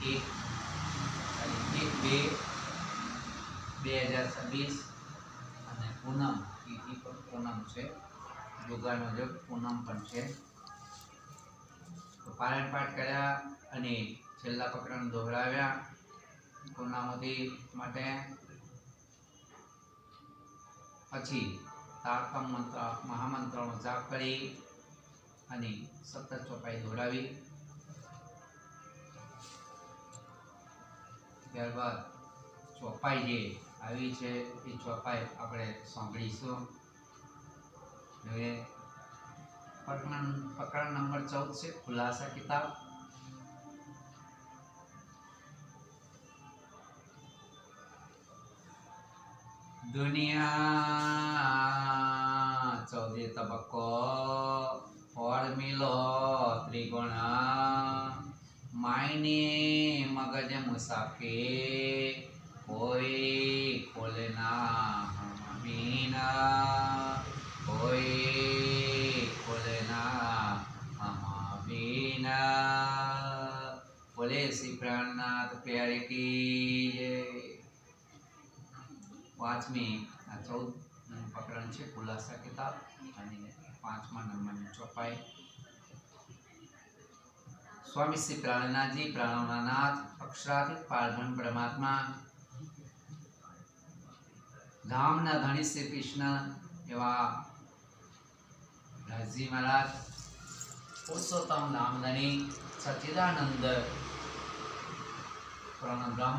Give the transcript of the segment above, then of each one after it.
1/2/2026 અને પૂનમ તિથિ પર પૂનમ છે, યોગાનો યોગ પૂનમ પણ છે। તો પારણ પાઠ કર્યા અને છેલ્લા પ્રકરણ દોહરાવ્યા પૂર્ણાહુતિ માટે। પછી તારતમ મંત્ર મહામંત્રનો જાપ કરી અને સતત ચોપાઈ દોહરાવી। ત્યારબાદ ચોપાઈ જે આવી છે એ ચોપાઈ આપણે સાંભળીશું। હવે પ્રકરણ નંબર 14 છે ખુલાસા કિતાબ। દુનિયા 14 તબક્કો ફોર્મ્યુલો ત્રિગુણ માયને મગજ મુસાફિર કોઈ ખોલે ના હમીના કોઈ ખોલે ના હમીના બોલે શ્રી પ્રાણનાથ પ્યારે કી જય। પાંચમી આ 14 પ્રકરણ છે ખુલાસા કિતાબ અને 5મા નંબરની ચોપાઈ। स्वामी श्री प्राणनाथ जी प्राणनाथ अक्षरातीत पारब्रह्म परमात्मा धाम ना धनी श्री कृष्ण एवं राजी महाराज पुरुषोत्तम धाम धनी सच्चिदानंद प्रणब्रह्म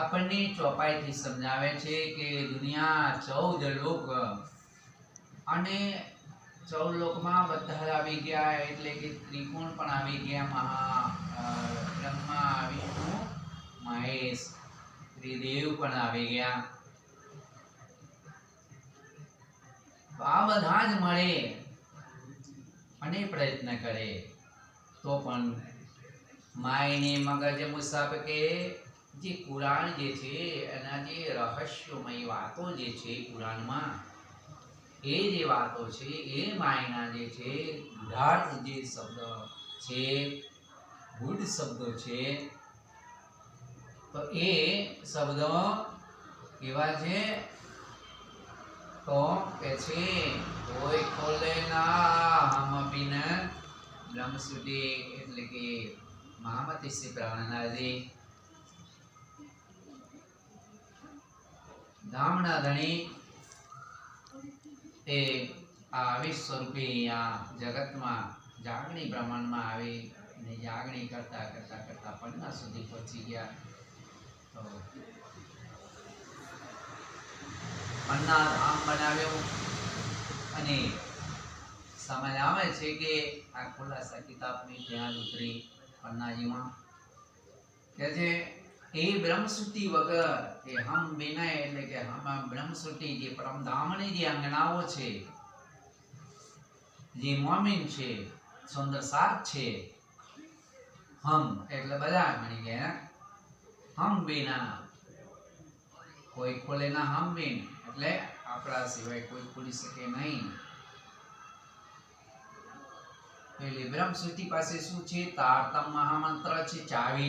अपनी चौपाई थी समझावे छे कि दुनिया 14 लोक अने 14 लोक में बधा आवी गया एटले कि त्रिकोण पण आवी गया महा ब्रह्मा विष्णु महेश त्रिदेव पण आवी गया। तो आ बधा ज मळे अने प्रयत्न करे तो पण मायने मगज मुसाफ के जे कुरान जे छे एना जे रहस्यमय वातो जे छे कुरान में ए जे वातो छे ए मायना जे छे गुढ़ार्थ जे शब्द छे गुड शब्द छे तो ए शब्द केवा छे तो के छे कोई खोले ना हम बिन ब्रह्मश्रुति एटले के महामती श्री प्राणनाथ जी धामना धनी ए आ विश्वरूपी आ जगत में जागणी ब्रह्मांड में आवी ने जागणी करता करता करता पन्ना सुधी पहुंची गया। तो पन्ना धाम बनाव्यो अने समझ आवे छे के आ खुलासा किताब में ध्यान उतरी पन्नाजी में के जे ए ब्रह्मश्रुति वगर ए हम बिना एटले के हम ब्रह्मश्रुति जे परमधामनी जे अंगनाओ छे जे मोमिन छे सुंदर साथ छे हम एटले बधा मळी गया। हम बिना कोई खोले ना हम बिन एटले आपड़ा सिवाय कोई खोली सके नहीं। पहले ब्रह्मश्रुति पासे शुं छे तारतम महामंत्र छे चावी